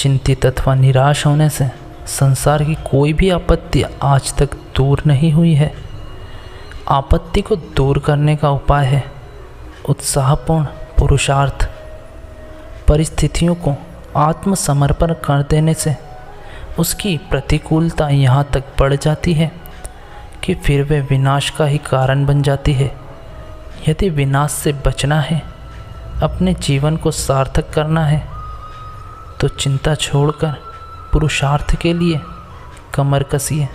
चिंतित अथवा निराश होने से संसार की कोई भी आपत्ति आज तक दूर नहीं हुई है। आपत्ति को दूर करने का उपाय है उत्साहपूर्ण पुरुषार्थ। परिस्थितियों को आत्मसमर्पण कर देने से उसकी प्रतिकूलता यहाँ तक बढ़ जाती है कि फिर वे विनाश का ही कारण बन जाती है। यदि विनाश से बचना है, अपने जीवन को सार्थक करना है, तो चिंता छोड़कर पुरुषार्थ के लिए कमर कसिए।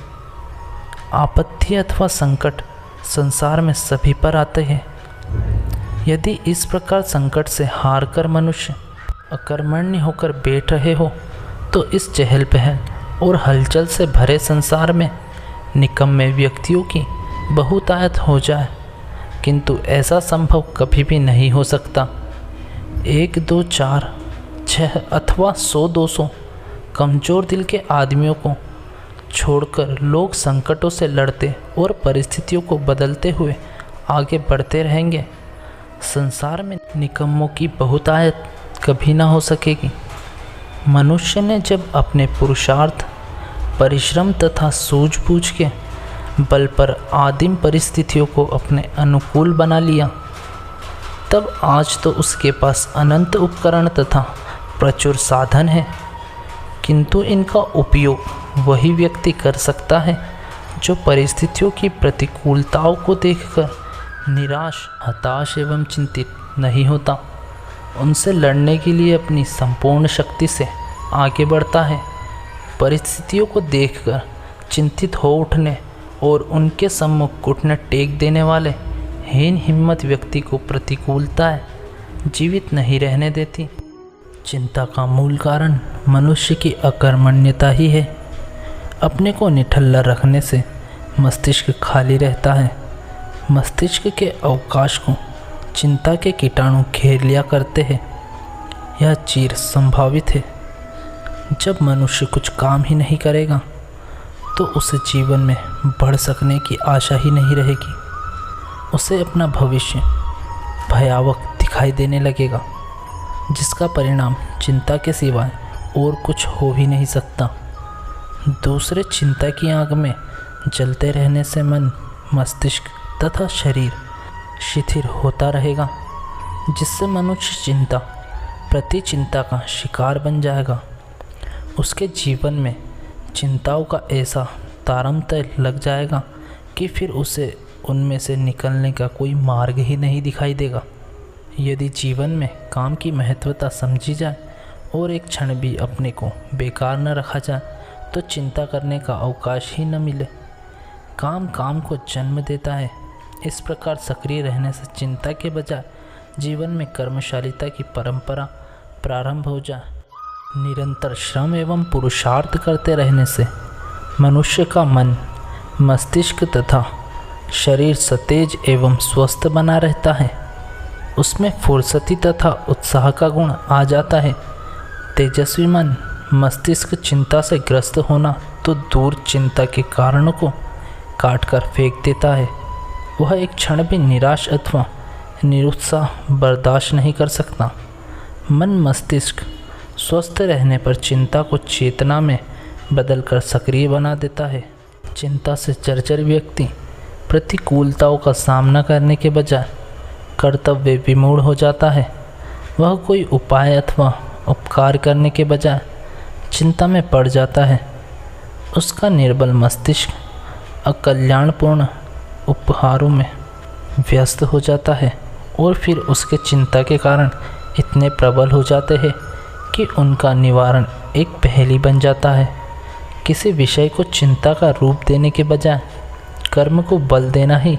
आपत्ति अथवा संकट संसार में सभी पर आते हैं। यदि इस प्रकार संकट से हारकर मनुष्य अकर्मण्य होकर बैठ रहे हो, तो इस चहल पहल और हलचल से भरे संसार में निकम्मे व्यक्तियों की बहुतायत हो जाए, किंतु ऐसा संभव कभी भी नहीं हो सकता। 1, 2, 4, 6 अथवा 100, 200 कमज़ोर दिल के आदमियों को छोड़कर लोग संकटों से लड़ते और परिस्थितियों को बदलते हुए आगे बढ़ते रहेंगे। संसार में निकम्मों की बहुतायत कभी ना हो सकेगी। मनुष्य ने जब अपने पुरुषार्थ, परिश्रम तथा सूझबूझ के बल पर आदिम परिस्थितियों को अपने अनुकूल बना लिया, तब आज तो उसके पास अनंत उपकरण तथा प्रचुर साधन है, किंतु इनका उपयोग वही व्यक्ति कर सकता है जो परिस्थितियों की प्रतिकूलताओं को देखकर निराश, हताश एवं चिंतित नहीं होता। उनसे लड़ने के लिए अपनी संपूर्ण शक्ति से आगे बढ़ता है। परिस्थितियों को देखकर चिंतित हो उठने और उनके सम्मुख घुटने टेक देने वाले हीन हिम्मत व्यक्ति को प्रतिकूलताएं जीवित नहीं रहने देती। चिंता का मूल कारण मनुष्य की अकर्मण्यता ही है। अपने को निठल्ला रखने से मस्तिष्क खाली रहता है। मस्तिष्क के अवकाश को चिंता के कीटाणु घेर लिया करते हैं। यह चिर संभावित है। जब मनुष्य कुछ काम ही नहीं करेगा तो उसे जीवन में बढ़ सकने की आशा ही नहीं रहेगी। उसे अपना भविष्य भयावह दिखाई देने लगेगा, जिसका परिणाम चिंता के सिवाय और कुछ हो ही नहीं सकता। दूसरे चिंता की आग में जलते रहने से मन, मस्तिष्क तथा शरीर शिथिल होता रहेगा, जिससे मनुष्य चिंता प्रति चिंता का शिकार बन जाएगा। उसके जीवन में चिंताओं का ऐसा तारतम्य लग जाएगा कि फिर उसे उनमें से निकलने का कोई मार्ग ही नहीं दिखाई देगा। यदि जीवन में काम की महत्वता समझी जाए और एक क्षण भी अपने को बेकार न रखा जाए, तो चिंता करने का अवकाश ही न मिले। काम काम को जन्म देता है। इस प्रकार सक्रिय रहने से चिंता के बजाय जीवन में कर्मशालिता की परंपरा प्रारंभ हो जाए। निरंतर श्रम एवं पुरुषार्थ करते रहने से मनुष्य का मन, मस्तिष्क तथा शरीर सतेज एवं स्वस्थ बना रहता है। उसमें फुर्सती तथा उत्साह का गुण आ जाता है। तेजस्वी मन, मस्तिष्क चिंता से ग्रस्त होना तो दूर चिंता के कारणों को काटकर फेंक देता है। वह एक क्षण भी निराश अथवा निरुत्साह बर्दाश्त नहीं कर सकता। मन, मस्तिष्क स्वस्थ रहने पर चिंता को चेतना में बदलकर सक्रिय बना देता है। चिंता से जर्जर व्यक्ति प्रतिकूलताओं का सामना करने के बजाय कर्तव्य विमूढ़ हो जाता है। वह कोई उपाय अथवा उपकार करने के बजाय चिंता में पड़ जाता है। उसका निर्बल मस्तिष्क अकल्याणपूर्ण उपहारों में व्यस्त हो जाता है और फिर उसके चिंता के कारण इतने प्रबल हो जाते हैं कि उनका निवारण एक पहेली बन जाता है। किसी विषय को चिंता का रूप देने के बजाय कर्म को बल देना ही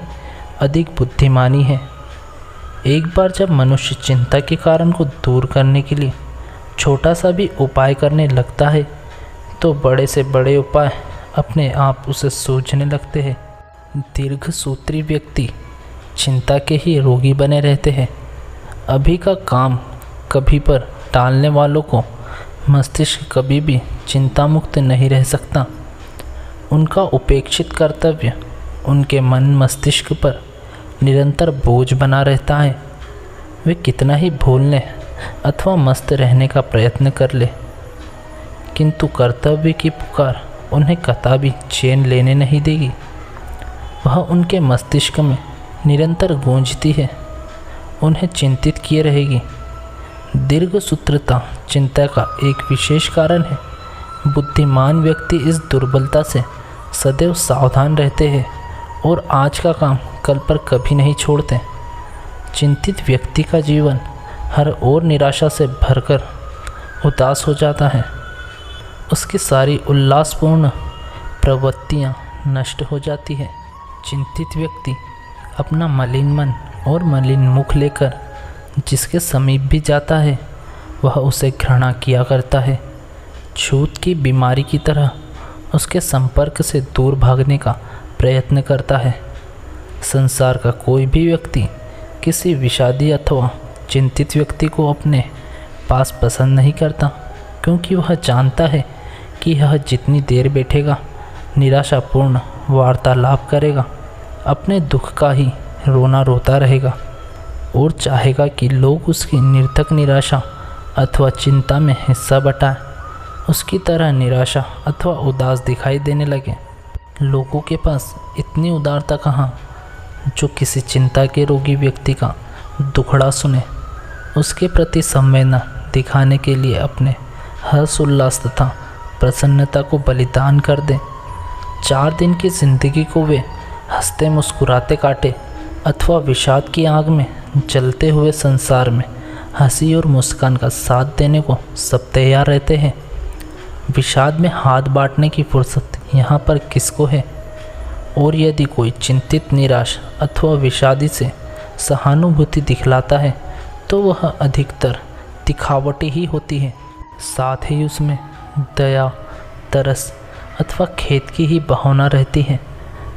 अधिक बुद्धिमानी है। एक बार जब मनुष्य चिंता के कारण को दूर करने के लिए छोटा सा भी उपाय करने लगता है, तो बड़े से बड़े उपाय अपने आप उसे सूझने लगते हैं। दीर्घसूत्री व्यक्ति चिंता के ही रोगी बने रहते हैं। अभी का काम कभी पर टालने वालों को मस्तिष्क कभी भी चिंता मुक्त नहीं रह सकता। उनका उपेक्षित कर्तव्य उनके मन मस्तिष्क पर निरंतर बोझ बना रहता है। वे कितना ही भूलने अथवा मस्त रहने का प्रयत्न कर ले, किंतु कर्तव्य की पुकार उन्हें कदापि चैन लेने नहीं देगी। वह उनके मस्तिष्क में निरंतर गूंजती है, उन्हें चिंतित किए रहेगी। दीर्घसूत्रता चिंता का एक विशेष कारण है। बुद्धिमान व्यक्ति इस दुर्बलता से सदैव सावधान रहते हैं और आज का काम कल पर कभी नहीं छोड़ते। चिंतित व्यक्ति का जीवन हर ओर निराशा से भरकर उदास हो जाता है। उसकी सारी उल्लासपूर्ण प्रवृत्तियाँ नष्ट हो जाती है। चिंतित व्यक्ति अपना मलिन मन और मलिन मुख लेकर जिसके समीप भी जाता है वह उसे घृणा किया करता है। छूत की बीमारी की तरह उसके संपर्क से दूर भागने का प्रयत्न करता है। संसार का कोई भी व्यक्ति किसी विषादी अथवा चिंतित व्यक्ति को अपने पास पसंद नहीं करता, क्योंकि वह जानता है कि यह जितनी देर बैठेगा निराशापूर्ण वार्तालाप करेगा, अपने दुख का ही रोना रोता रहेगा और चाहेगा कि लोग उसकी निरर्थक निराशा अथवा चिंता में हिस्सा बटाएं, उसकी तरह निराशा अथवा उदास दिखाई देने लगे। लोगों के पास इतनी उदारता कहाँ जो किसी चिंता के रोगी व्यक्ति का दुखड़ा सुने, उसके प्रति संवेदना दिखाने के लिए अपने हर्ष उल्लास तथा प्रसन्नता को बलिदान कर दें। 4 दिन की जिंदगी को वे हंसते मुस्कुराते काटे अथवा विषाद की आग में जलते हुए संसार में हंसी और मुस्कान का साथ देने को सब तैयार रहते हैं। विषाद में हाथ बांटने की फुर्सत यहाँ पर किसको है? और यदि कोई चिंतित निराश अथवा विषादी से सहानुभूति दिखलाता है तो वह अधिकतर दिखावटी ही होती है, साथ ही उसमें दया, तरस अथवा खेद की ही भावना रहती है।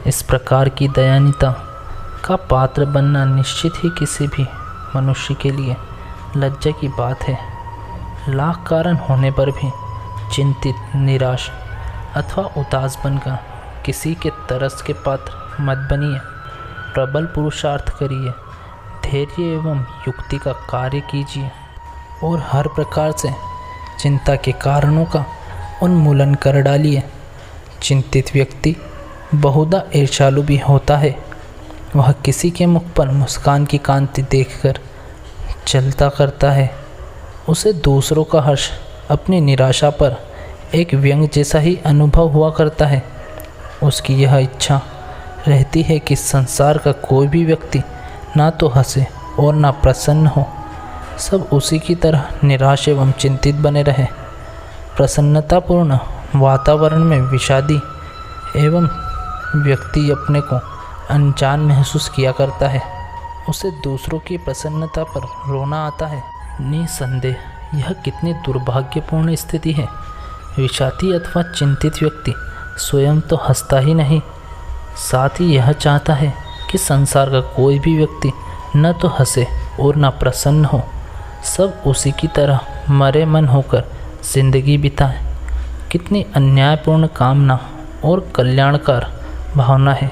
इस प्रकार की दयान्विता का पात्र बनना निश्चित ही किसी भी मनुष्य के लिए लज्जा की बात है। लाख कारण होने पर भी चिंतित, निराश अथवा उदास बनकर किसी के तरस के पात्र मत बनिए। प्रबल पुरुषार्थ करिए, धैर्य एवं युक्ति का कार्य कीजिए और हर प्रकार से चिंता के कारणों का उन्मूलन कर डालिए। चिंतित व्यक्ति बहुधा ईर्ष्यालु भी होता है। वह किसी के मुख पर मुस्कान की कांति देखकर जलता करता है। उसे दूसरों का हर्ष अपनी निराशा पर एक व्यंग जैसा ही अनुभव हुआ करता है। उसकी यह इच्छा रहती है कि संसार का कोई भी व्यक्ति ना तो हंसे और ना प्रसन्न हो, सब उसी की तरह निराश एवं चिंतित बने रहे। प्रसन्नतापूर्ण वातावरण में विषादी एवं व्यक्ति अपने को अनजान महसूस किया करता है। उसे दूसरों की प्रसन्नता पर रोना आता है। निसंदेह यह कितनी दुर्भाग्यपूर्ण स्थिति है। विषादी अथवा चिंतित व्यक्ति स्वयं तो हंसता ही नहीं, साथ ही यह चाहता है कि संसार का कोई भी व्यक्ति न तो हंसे और न प्रसन्न हो, सब उसी की तरह मरे मन होकर जिंदगी बिताए। कितनी अन्यायपूर्ण कामना और कल्याणकार भावना है।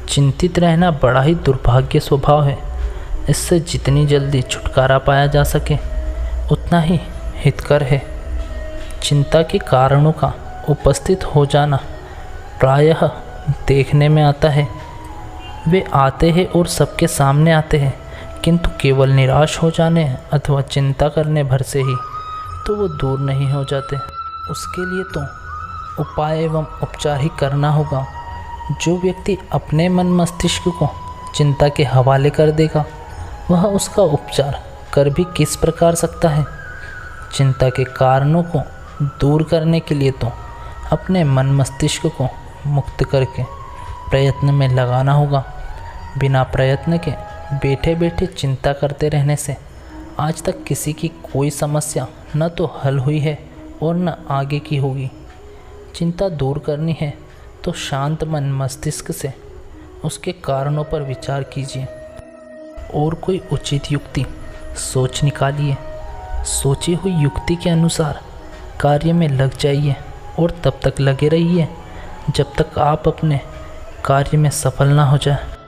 चिंतित रहना बड़ा ही दुर्भाग्य स्वभाव है। इससे जितनी जल्दी छुटकारा पाया जा सके उतना ही हितकर है। चिंता के कारणों का उपस्थित हो जाना प्रायः देखने में आता है। वे आते हैं और सबके सामने आते हैं, किंतु केवल निराश हो जाने अथवा चिंता करने भर से ही तो वो दूर नहीं हो जाते। उसके लिए तो उपाय एवं उपचार ही करना होगा। जो व्यक्ति अपने मन मस्तिष्क को चिंता के हवाले कर देगा वह उसका उपचार कर भी किस प्रकार सकता है। चिंता के कारणों को दूर करने के लिए तो अपने मन मस्तिष्क को मुक्त करके प्रयत्न में लगाना होगा। बिना प्रयत्न के बैठे बैठे चिंता करते रहने से आज तक किसी की कोई समस्या न तो हल हुई है और न आगे की होगी। चिंता दूर करनी है तो शांत मन मस्तिष्क से उसके कारणों पर विचार कीजिए और कोई उचित युक्ति सोच निकालिए। सोची हुई युक्ति के अनुसार कार्य में लग जाइए और तब तक लगे रहिए जब तक आप अपने कार्य में सफल ना हो जाए।